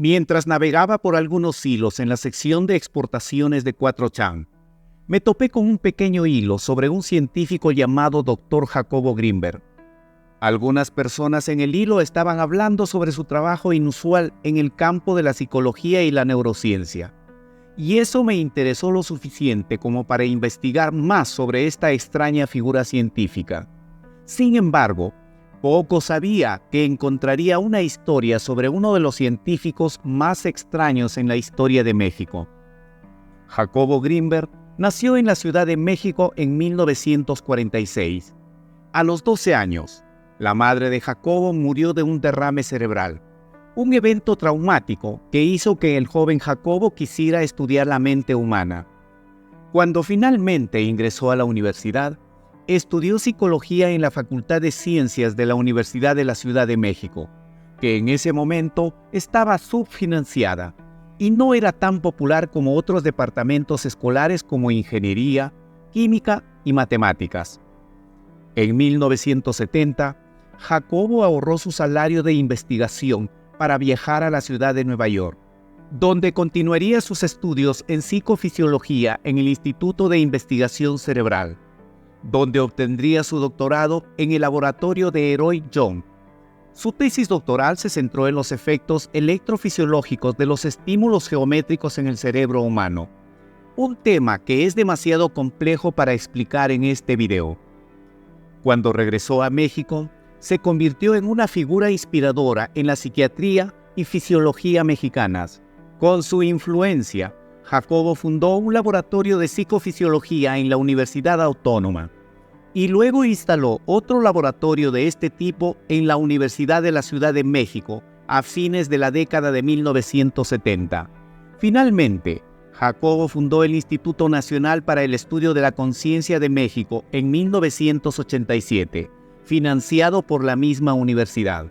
Mientras navegaba por algunos hilos en la sección de exportaciones de 4chan, me topé con un pequeño hilo sobre un científico llamado Dr. Jacobo Grinberg. Algunas personas en el hilo estaban hablando sobre su trabajo inusual en el campo de la psicología y la neurociencia, y eso me interesó lo suficiente como para investigar más sobre esta extraña figura científica. Sin embargo, poco sabía que encontraría una historia sobre uno de los científicos más extraños en la historia de México. Jacobo Grinberg nació en la Ciudad de México en 1946. A los 12 años, la madre de Jacobo murió de un derrame cerebral, un evento traumático que hizo que el joven Jacobo quisiera estudiar la mente humana. Cuando finalmente ingresó a la universidad, estudió psicología en la Facultad de Ciencias de la Universidad de la Ciudad de México, que en ese momento estaba subfinanciada y no era tan popular como otros departamentos escolares como ingeniería, química y matemáticas. En 1970, Jacobo ahorró su salario de investigación para viajar a la ciudad de Nueva York, donde continuaría sus estudios en psicofisiología en el Instituto de Investigación Cerebral, donde obtendría su doctorado en el laboratorio de Heroi Young. Su tesis doctoral se centró en los efectos electrofisiológicos de los estímulos geométricos en el cerebro humano, un tema que es demasiado complejo para explicar en este video. Cuando regresó a México, se convirtió en una figura inspiradora en la psiquiatría y fisiología mexicanas. Con su influencia, Jacobo fundó un laboratorio de psicofisiología en la Universidad Autónoma y luego instaló otro laboratorio de este tipo en la Universidad de la Ciudad de México a fines de la década de 1970. Finalmente, Jacobo fundó el Instituto Nacional para el Estudio de la Conciencia de México en 1987, financiado por la misma universidad.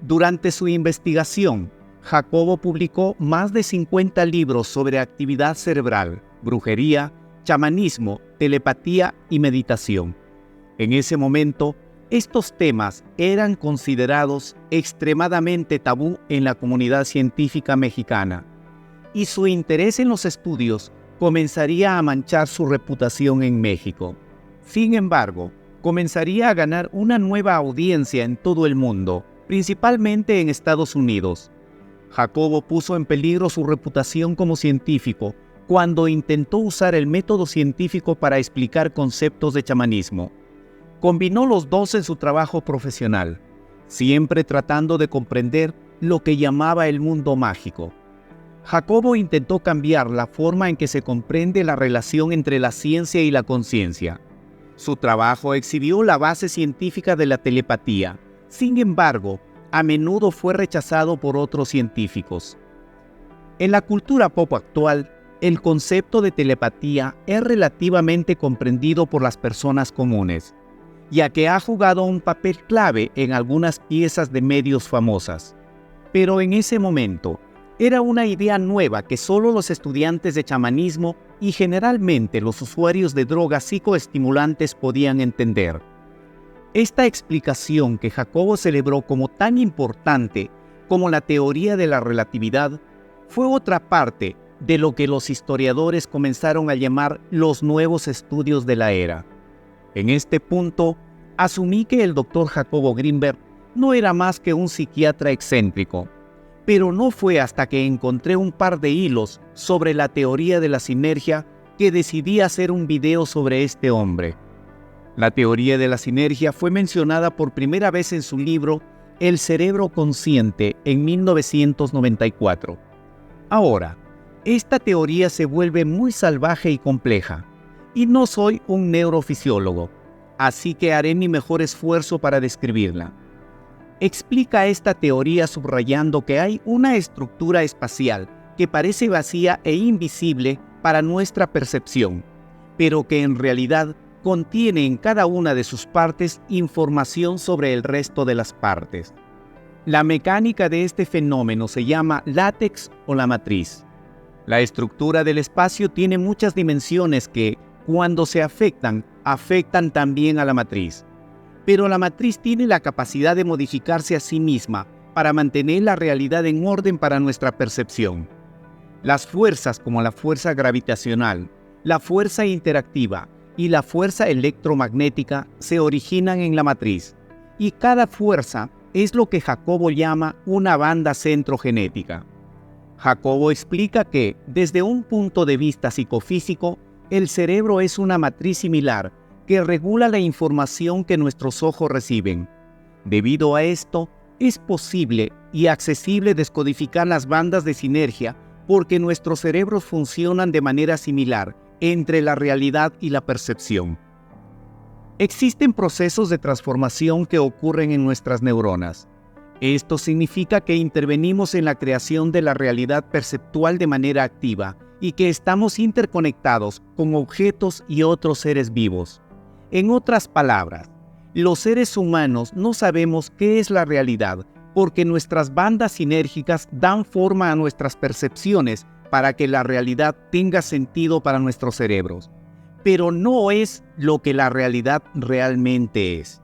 Durante su investigación, Jacobo publicó más de 50 libros sobre actividad cerebral, brujería, chamanismo, telepatía y meditación. En ese momento, estos temas eran considerados extremadamente tabú en la comunidad científica mexicana, y su interés en los estudios comenzaría a manchar su reputación en México. Sin embargo, comenzaría a ganar una nueva audiencia en todo el mundo, principalmente en Estados Unidos. Jacobo puso en peligro su reputación como científico cuando intentó usar el método científico para explicar conceptos de chamanismo. Combinó los dos en su trabajo profesional, siempre tratando de comprender lo que llamaba el mundo mágico. Jacobo intentó cambiar la forma en que se comprende la relación entre la ciencia y la conciencia. Su trabajo exhibió la base científica de la telepatía. Sin embargo, a menudo fue rechazado por otros científicos. En la cultura pop actual, el concepto de telepatía es relativamente comprendido por las personas comunes, ya que ha jugado un papel clave en algunas piezas de medios famosas. Pero en ese momento, era una idea nueva que solo los estudiantes de chamanismo y generalmente los usuarios de drogas psicoestimulantes podían entender. Esta explicación que Jacobo celebró como tan importante como la teoría de la relatividad fue otra parte de lo que los historiadores comenzaron a llamar los nuevos estudios de la era. En este punto, asumí que el Dr. Jacobo Grinberg no era más que un psiquiatra excéntrico, pero no fue hasta que encontré un par de hilos sobre la teoría de la sinergia que decidí hacer un video sobre este hombre. La teoría de la sinergia fue mencionada por primera vez en su libro El cerebro consciente en 1994. Ahora, esta teoría se vuelve muy salvaje y compleja, y no soy un neurofisiólogo, así que haré mi mejor esfuerzo para describirla. Explica esta teoría subrayando que hay una estructura espacial que parece vacía e invisible para nuestra percepción, pero que en realidad contiene en cada una de sus partes información sobre el resto de las partes. La mecánica de este fenómeno se llama látex o la matriz. La estructura del espacio tiene muchas dimensiones que, cuando se afectan también a la matriz. Pero la matriz tiene la capacidad de modificarse a sí misma para mantener la realidad en orden para nuestra percepción. Las fuerzas como la fuerza gravitacional, la fuerza interactiva y la fuerza electromagnética se originan en la matriz, y cada fuerza es lo que Jacobo llama una banda centrogenética. Jacobo explica que, desde un punto de vista psicofísico, el cerebro es una matriz similar que regula la información que nuestros ojos reciben. Debido a esto, es posible y accesible descodificar las bandas de sinergia porque nuestros cerebros funcionan de manera similar entre la realidad y la percepción. Existen procesos de transformación que ocurren en nuestras neuronas. Esto significa que intervenimos en la creación de la realidad perceptual de manera activa y que estamos interconectados con objetos y otros seres vivos. En otras palabras, los seres humanos no sabemos qué es la realidad porque nuestras bandas sinérgicas dan forma a nuestras percepciones para que la realidad tenga sentido para nuestros cerebros. Pero no es lo que la realidad realmente es.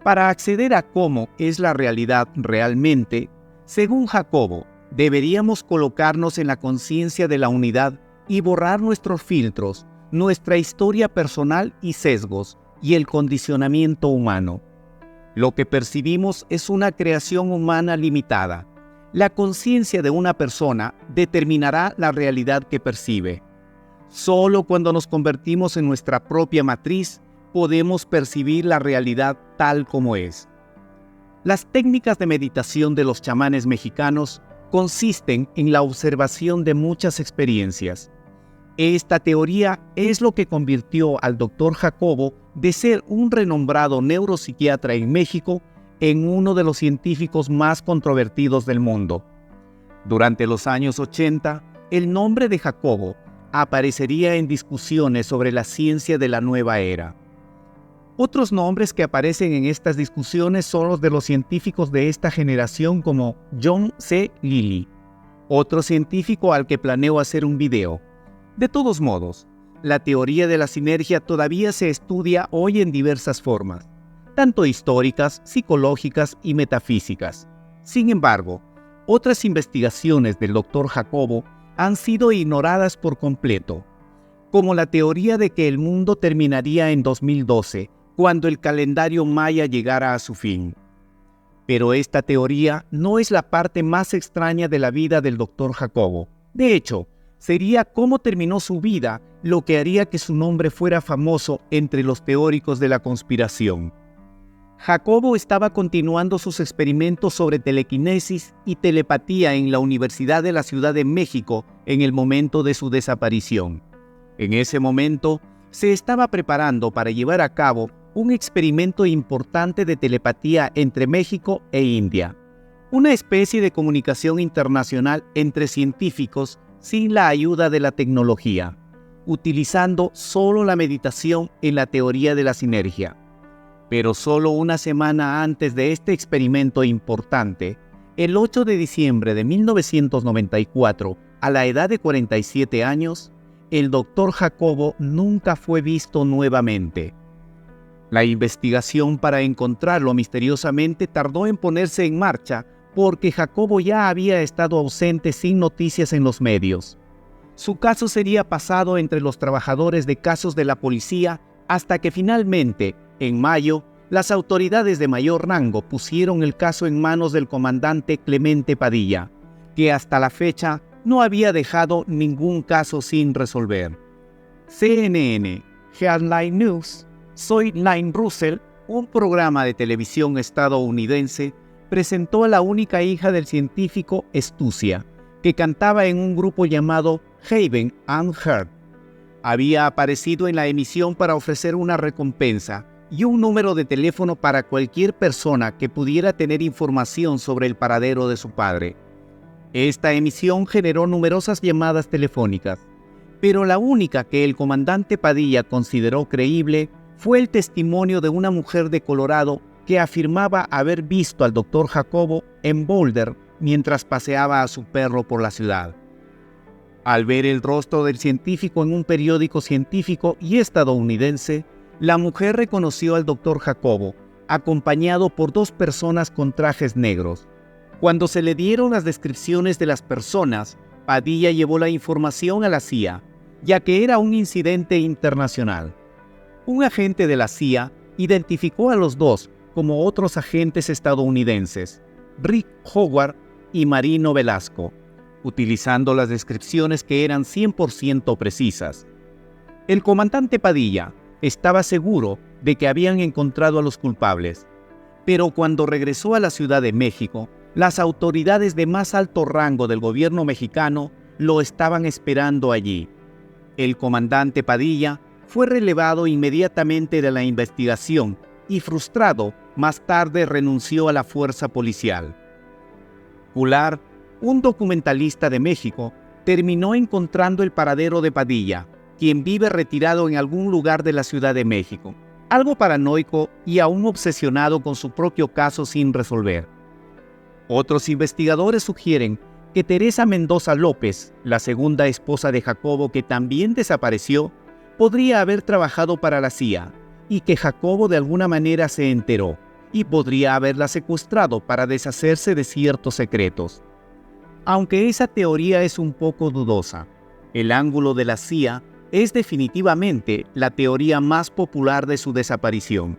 Para acceder a cómo es la realidad realmente, según Jacobo, deberíamos colocarnos en la conciencia de la unidad y borrar nuestros filtros, nuestra historia personal y sesgos, y el condicionamiento humano. Lo que percibimos es una creación humana limitada. La conciencia de una persona determinará la realidad que percibe. Solo cuando nos convertimos en nuestra propia matriz, podemos percibir la realidad tal como es. Las técnicas de meditación de los chamanes mexicanos consisten en la observación de muchas experiencias. Esta teoría es lo que convirtió al Dr. Jacobo de ser un renombrado neuropsiquiatra en México en uno de los científicos más controvertidos del mundo. Durante los años 80, el nombre de Jacobo aparecería en discusiones sobre la ciencia de la nueva era. Otros nombres que aparecen en estas discusiones son los de los científicos de esta generación como John C. Lilly, otro científico al que planeo hacer un video. De todos modos, la teoría de la sinergia todavía se estudia hoy en diversas formas, tanto históricas, psicológicas y metafísicas. Sin embargo, otras investigaciones del Dr. Jacobo han sido ignoradas por completo, como la teoría de que el mundo terminaría en 2012, cuando el calendario maya llegara a su fin. Pero esta teoría no es la parte más extraña de la vida del Dr. Jacobo. De hecho, sería cómo terminó su vida lo que haría que su nombre fuera famoso entre los teóricos de la conspiración. Jacobo estaba continuando sus experimentos sobre telequinesis y telepatía en la Universidad de la Ciudad de México en el momento de su desaparición. En ese momento, se estaba preparando para llevar a cabo un experimento importante de telepatía entre México e India, una especie de comunicación internacional entre científicos sin la ayuda de la tecnología, utilizando solo la meditación en la teoría de la sinergia. Pero solo una semana antes de este experimento importante, el 8 de diciembre de 1994, a la edad de 47 años, el Dr. Jacobo nunca fue visto nuevamente. La investigación para encontrarlo misteriosamente tardó en ponerse en marcha porque Jacobo ya había estado ausente sin noticias en los medios. Su caso sería pasado entre los trabajadores de casos de la policía hasta que finalmente, en mayo, las autoridades de mayor rango pusieron el caso en manos del comandante Clemente Padilla, que hasta la fecha no había dejado ningún caso sin resolver. CNN, Headline News, Soy Lynn Russell, un programa de televisión estadounidense, presentó a la única hija del científico Stucia, que cantaba en un grupo llamado Heaven and Earth. Había aparecido en la emisión para ofrecer una recompensa y un número de teléfono para cualquier persona que pudiera tener información sobre el paradero de su padre. Esta emisión generó numerosas llamadas telefónicas, pero la única que el comandante Padilla consideró creíble fue el testimonio de una mujer de Colorado que afirmaba haber visto al Dr. Jacobo en Boulder mientras paseaba a su perro por la ciudad. Al ver el rostro del científico en un periódico científico y estadounidense, la mujer reconoció al Dr. Jacobo, acompañado por dos personas con trajes negros. Cuando se le dieron las descripciones de las personas, Padilla llevó la información a la CIA, ya que era un incidente internacional. Un agente de la CIA identificó a los dos como otros agentes estadounidenses, Rick Howard y Marino Velasco, utilizando las descripciones que eran 100% precisas. El comandante Padilla estaba seguro de que habían encontrado a los culpables, pero cuando regresó a la Ciudad de México, las autoridades de más alto rango del gobierno mexicano lo estaban esperando allí. El comandante Padilla fue relevado inmediatamente de la investigación y, frustrado, más tarde renunció a la fuerza policial. Goulart, un documentalista de México, terminó encontrando el paradero de Padilla, quien vive retirado en algún lugar de la Ciudad de México, algo paranoico y aún obsesionado con su propio caso sin resolver. Otros investigadores sugieren que Teresa Mendoza López, la segunda esposa de Jacobo que también desapareció, podría haber trabajado para la CIA y que Jacobo de alguna manera se enteró y podría haberla secuestrado para deshacerse de ciertos secretos. Aunque esa teoría es un poco dudosa, el ángulo de la CIA es definitivamente la teoría más popular de su desaparición.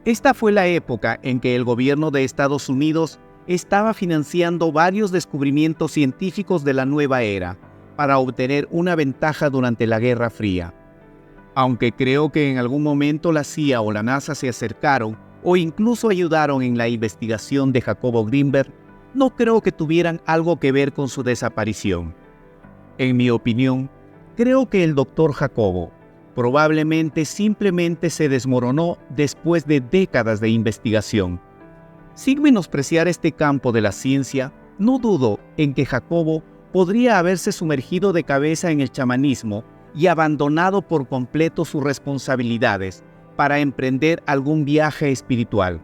Esta fue la época en que el gobierno de Estados Unidos estaba financiando varios descubrimientos científicos de la nueva era para obtener una ventaja durante la Guerra Fría. Aunque creo que en algún momento la CIA o la NASA se acercaron o incluso ayudaron en la investigación de Jacobo Grinberg, no creo que tuvieran algo que ver con su desaparición. En mi opinión, creo que el Dr. Jacobo probablemente simplemente se desmoronó después de décadas de investigación. Sin menospreciar este campo de la ciencia, no dudo en que Jacobo podría haberse sumergido de cabeza en el chamanismo y abandonado por completo sus responsabilidades para emprender algún viaje espiritual.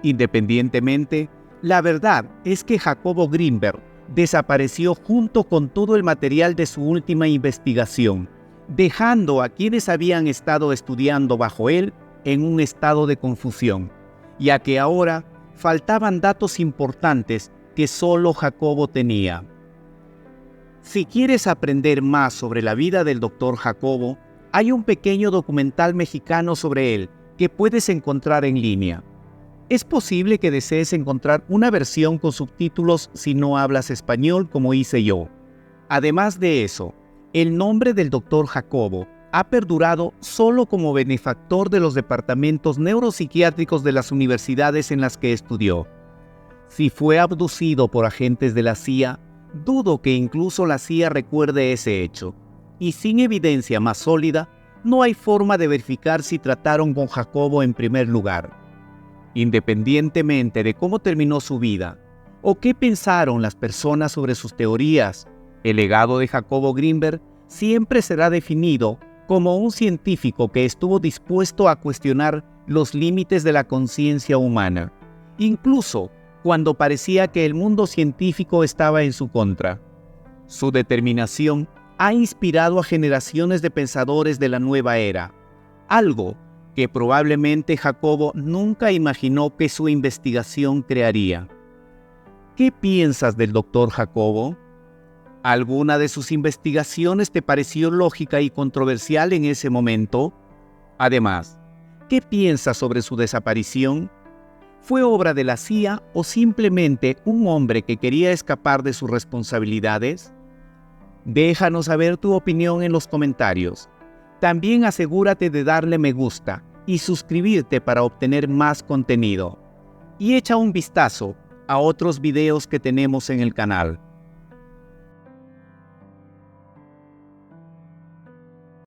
Independientemente, la verdad es que Jacobo Grinberg desapareció junto con todo el material de su última investigación, dejando a quienes habían estado estudiando bajo él en un estado de confusión, ya que ahora faltaban datos importantes que solo Jacobo tenía. Si quieres aprender más sobre la vida del Dr. Jacobo, hay un pequeño documental mexicano sobre él que puedes encontrar en línea. Es posible que desees encontrar una versión con subtítulos si no hablas español como hice yo. Además de eso, el nombre del Dr. Jacobo ha perdurado solo como benefactor de los departamentos neuropsiquiátricos de las universidades en las que estudió. Si fue abducido por agentes de la CIA, dudo que incluso la CIA recuerde ese hecho, y sin evidencia más sólida, no hay forma de verificar si trataron con Jacobo en primer lugar. Independientemente de cómo terminó su vida, o qué pensaron las personas sobre sus teorías, el legado de Jacobo Grinberg siempre será definido como un científico que estuvo dispuesto a cuestionar los límites de la conciencia humana, incluso cuando parecía que el mundo científico estaba en su contra. Su determinación ha inspirado a generaciones de pensadores de la nueva era, algo que probablemente Jacobo nunca imaginó que su investigación crearía. ¿Qué piensas del Dr. Jacobo? ¿Alguna de sus investigaciones te pareció lógica y controversial en ese momento? Además, ¿qué piensas sobre su desaparición? ¿Fue obra de la CIA o simplemente un hombre que quería escapar de sus responsabilidades? Déjanos saber tu opinión en los comentarios. También asegúrate de darle me gusta y suscribirte para obtener más contenido. Y echa un vistazo a otros videos que tenemos en el canal.